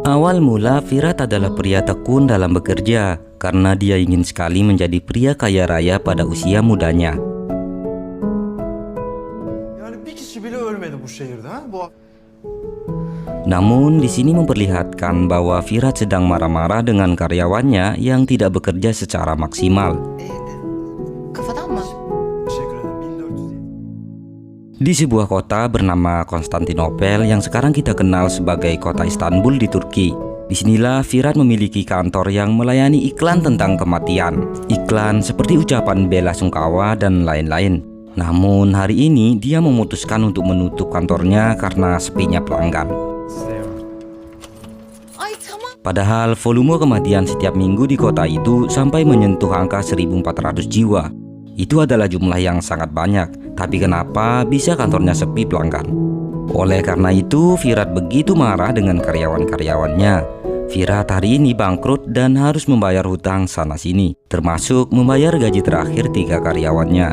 Awal mula Firat adalah pria tekun dalam bekerja karena dia ingin sekali menjadi pria kaya raya pada usia mudanya. Yani bir kişi bile ölmedi bu şehirde ha? Namun di sini memperlihatkan bahwa Firat sedang marah-marah dengan karyawannya yang tidak bekerja secara maksimal. Kafadan mı? Teşekkür ederim. 1407. Di sebuah kota bernama Konstantinopel yang sekarang kita kenal sebagai kota Istanbul di Turki. Disinilah Firat memiliki kantor yang melayani iklan tentang kematian. Iklan seperti ucapan bela sungkawa dan lain-lain. Namun hari ini dia memutuskan untuk menutup kantornya karena sepinya pelanggan. Ay tamam. Padahal volume kematian setiap minggu di kota itu sampai menyentuh angka 1.400 jiwa. Itu adalah jumlah yang sangat banyak, tapi kenapa bisa kantornya sepi pelanggan? Oleh karena itu, Firat begitu marah dengan karyawan-karyawannya. Firat hari ini bangkrut dan harus membayar hutang sana-sini, termasuk membayar gaji terakhir 3 karyawannya.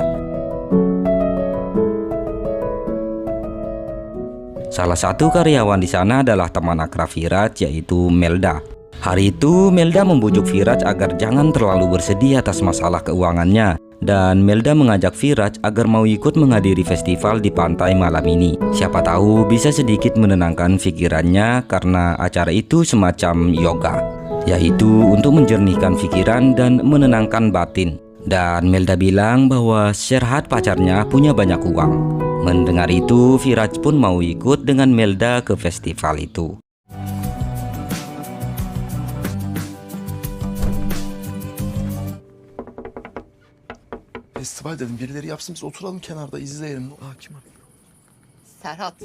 Salah satu karyawan di sana adalah teman akrab Firat, yaitu Melda. Hari itu Melda membujuk Firat agar jangan terlalu bersedih atas masalah keuangannya. Dan Melda mengajak Firat agar mau ikut menghadiri festival di pantai malam ini. Siapa tahu bisa sedikit menenangkan pikirannya karena acara itu semacam yoga, yaitu untuk menjernihkan pikiran dan menenangkan batin. Dan Melda bilang bahwa Serhat pacarnya punya banyak uang. Mendengar itu, Firat pun mau ikut dengan Melda ke festival itu. Festival dedim, birileri yapsın, biz oturalım kenarda izleyelim. Kim? Serhat.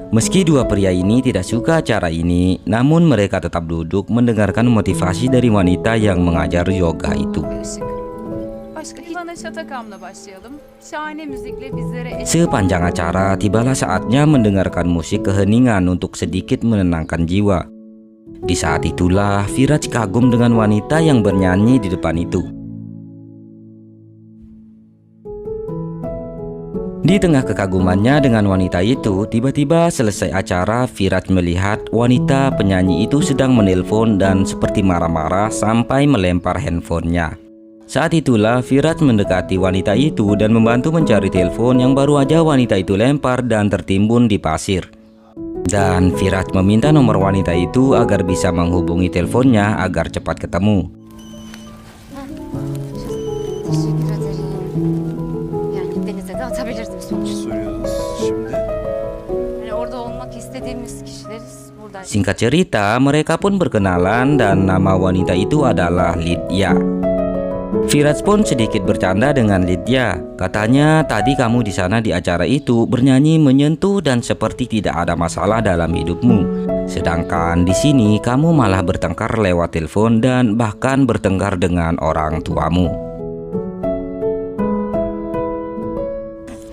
Meski dua pria ini tidak suka acara ini, namun mereka tetap duduk mendengarkan motivasi dari wanita yang mengajar yoga itu. Başka Ivana Şatakam'la başlayalım. Şahane müzikle bizlere Sepanjang acara, tibalah saatnya mendengarkan musik keheningan untuk sedikit menenangkan jiwa. Di saat itulah Firat kagum dengan wanita yang bernyanyi di depan itu. Di tengah kekagumannya dengan wanita itu, tiba-tiba selesai acara, Firat melihat wanita penyanyi itu sedang menelpon dan seperti marah-marah sampai melempar handphonenya. Saat itulah Firat mendekati wanita itu dan membantu mencari telepon yang baru aja wanita itu lempar dan tertimbun di pasir. Dan Firat meminta nomor wanita itu agar bisa menghubungi teleponnya agar cepat ketemu. Teşekkür ederim. Yani denize de atabilirdim sonuçta. Söylüyorsunuz şimdi. yani orada olmak istediğimiz kişileriz burada. Singkat cerita, mereka pun berkenalan dan nama wanita itu adalah Lydia. Firat pun sedikit bercanda dengan Lydia. Katanya tadi kamu di sana di acara itu bernyanyi menyentuh dan seperti tidak ada masalah dalam hidupmu. Sedangkan di sini kamu malah bertengkar lewat telepon dan bahkan bertengkar dengan orang tuamu.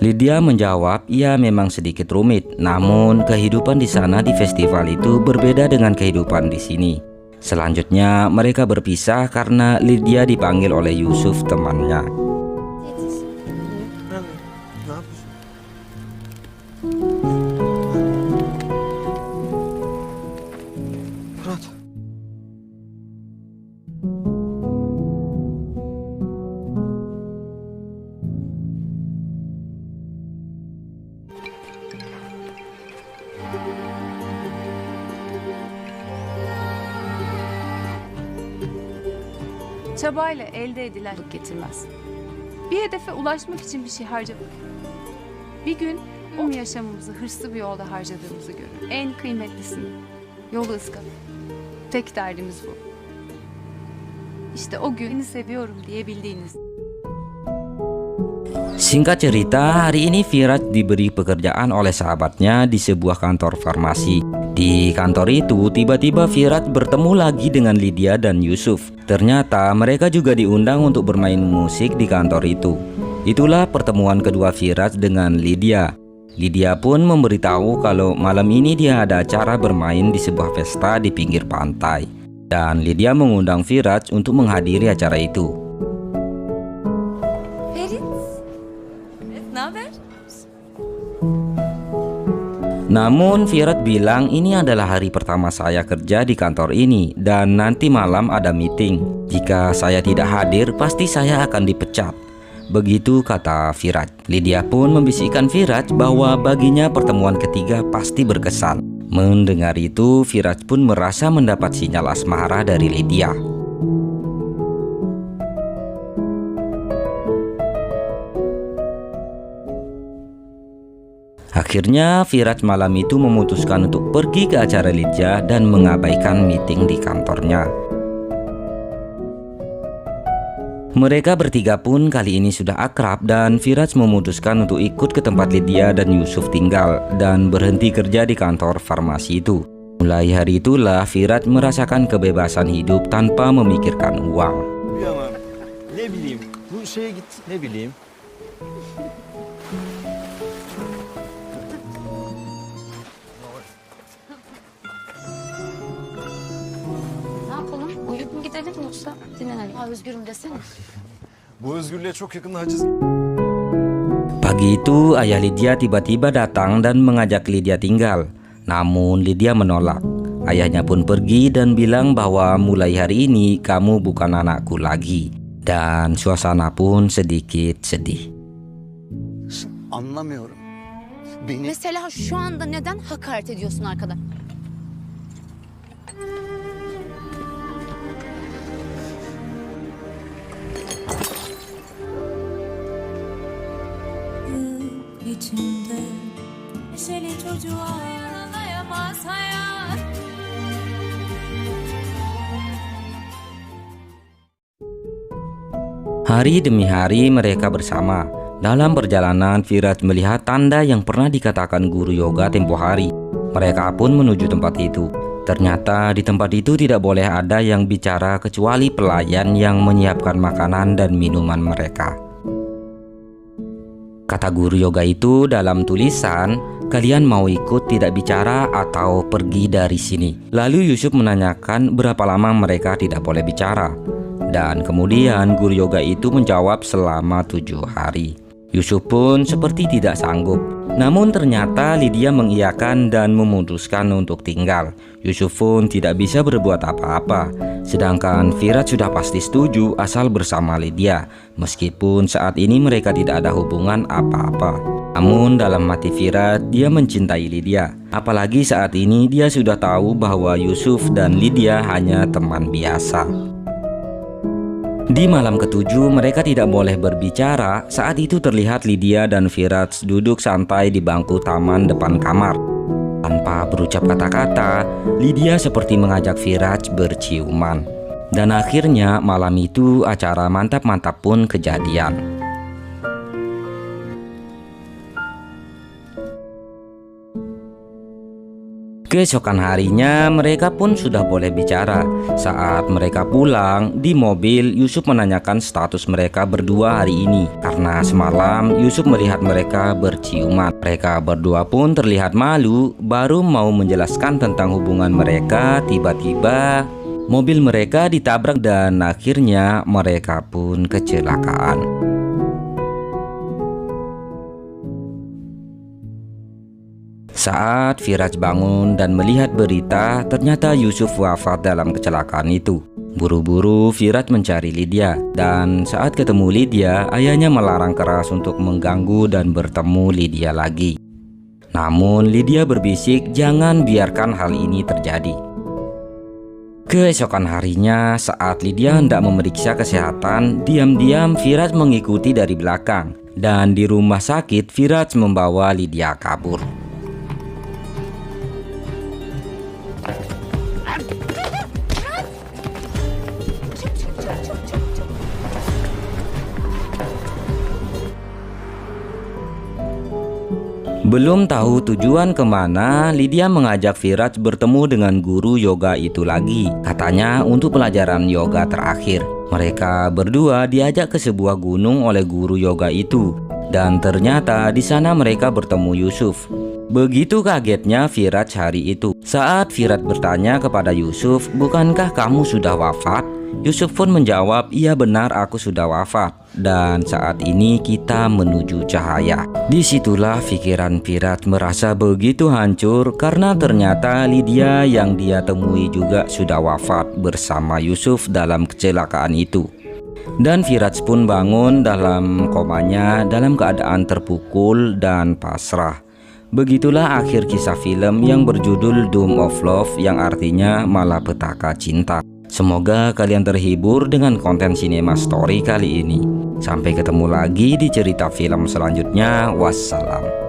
Lydia menjawab, ya memang sedikit rumit, namun kehidupan di sana di festival itu berbeda dengan kehidupan di sini. Selanjutnya mereka berpisah karena Lydia dipanggil oleh Yusuf temannya. Ne yapıyorsun? Fırat. Çabayla elde edilen getirmez. Bir hedefe ulaşmak için bir şey harcamak. Bir gün o yaşamımızı hırslı bir yolda harcadığımızı görün. En kıymetlisini. Yolu ıskalı. Tek derdimiz bu. İşte o gün "Seni seviyorum" diyebildiğiniz. Singkat cerita, hari ini Firat diberi pekerjaan oleh sahabatnya di sebuah kantor farmasi. Di kantor itu, tiba-tiba Firat bertemu lagi dengan Lydia dan Yusuf. Ternyata mereka juga diundang untuk bermain musik di kantor itu. Itulah pertemuan kedua Firat dengan Lydia. Lydia pun memberitahu kalau malam ini dia ada acara bermain di sebuah pesta di pinggir pantai. Dan Lydia mengundang Firat untuk menghadiri acara itu. Ferit. Ne haber? Namun Virat bilang ini adalah hari pertama saya kerja di kantor ini dan nanti malam ada meeting. Jika saya tidak hadir pasti saya akan dipecat. Begitu kata Virat. Lydia pun membisikkan Virat bahwa baginya pertemuan ketiga pasti berkesan. Mendengar itu Virat pun merasa mendapat sinyal asmara dari Lydia. Akhirnya Virat malam itu memutuskan untuk pergi ke acara Lydia dan mengabaikan meeting di kantornya. Mereka bertiga pun kali ini sudah akrab dan Virat memutuskan untuk ikut ke tempat Lydia dan Yusuf tinggal dan berhenti kerja di kantor farmasi itu. Mulai hari itulah Virat merasakan kebebasan hidup tanpa memikirkan uang. Ama ne bileyim bu şeye git ne bileyim. Ne yapalım? Uyuyup mu gidelim yoksa dinlenelim? Özgürüm desene. Bu özgürlüğe çok yakın haciz. Pagi itu ayah Lydia tiba-tiba datang dan mengajak Lydia tinggal. Namun Lydia menolak. Ayahnya pun pergi dan bilang bahwa mulai hari ini kamu bukan anakku lagi. Dan suasana pun sedikit sedih. Anlamıyorum. Beni Mesela şu anda neden hakaret ediyorsun arkada? içinde neşeli çocuğa anlayamaz hayat. Hari demi hari mereka bersama. Dalam perjalanan Virat melihat tanda yang pernah dikatakan guru yoga tempo hari. Mereka pun menuju tempat itu. Ternyata di tempat itu tidak boleh ada yang bicara kecuali pelayan yang menyiapkan makanan dan minuman mereka. Kata guru yoga itu dalam tulisan, kalian mau ikut tidak bicara atau pergi dari sini. Lalu Yusuf menanyakan berapa lama mereka tidak boleh bicara. Dan kemudian guru yoga itu menjawab selama 7 hari. Yusuf pun seperti tidak sanggup. Namun ternyata Lydia mengiyakan dan memutuskan untuk tinggal. Yusuf pun tidak bisa berbuat apa-apa. Sedangkan Virat sudah pasti setuju asal bersama Lydia. Meskipun saat ini mereka tidak ada hubungan apa-apa. Namun dalam hati Virat dia mencintai Lydia. Apalagi saat ini dia sudah tahu bahwa Yusuf dan Lydia hanya teman biasa. Di malam ketujuh mereka tidak boleh berbicara. Saat itu terlihat Lydia dan Virat duduk santai di bangku taman depan kamar. Tanpa berucap kata-kata, Lydia seperti mengajak Virat berciuman. Dan akhirnya malam itu acara mantap-mantap pun kejadian. Keesokan harinya mereka pun sudah boleh bicara. Saat mereka pulang di mobil, Yusuf menanyakan status mereka berdua hari ini. Karena semalam Yusuf melihat mereka berciuman. Mereka berdua pun terlihat malu. Baru mau menjelaskan tentang hubungan mereka, tiba-tiba mobil mereka ditabrak dan akhirnya mereka pun kecelakaan. Saat Virat bangun dan melihat berita, ternyata Yusuf wafat dalam kecelakaan itu. Buru-buru Virat mencari Lydia, dan saat ketemu Lydia, ayahnya melarang keras untuk mengganggu dan bertemu Lydia lagi. Namun Lydia berbisik jangan biarkan hal ini terjadi. Keesokan harinya, saat Lydia hendak memeriksa kesehatan, diam-diam Virat mengikuti dari belakang. Dan di rumah sakit, Virat membawa Lydia kabur. Belum tahu tujuan kemana, Lydia mengajak Virat bertemu dengan guru yoga itu lagi. Katanya untuk pelajaran yoga terakhir. Mereka berdua diajak ke sebuah gunung oleh guru yoga itu. Dan ternyata di sana mereka bertemu Yusuf. Begitu kagetnya Virat hari itu. Saat Virat bertanya kepada Yusuf, bukankah kamu sudah wafat? Yusuf pun menjawab, "Iya benar, aku sudah wafat dan saat ini kita menuju cahaya." Disitulah pikiran Virat merasa begitu hancur karena ternyata Lydia yang dia temui juga sudah wafat bersama Yusuf dalam kecelakaan itu. Dan Virat pun bangun dalam komanya dalam keadaan terpukul dan pasrah. Begitulah akhir kisah film yang berjudul Doom of Love, yang artinya malapetaka cinta. Semoga kalian terhibur dengan konten Cinema Story kali ini. Sampai ketemu lagi di cerita film selanjutnya. Wassalam.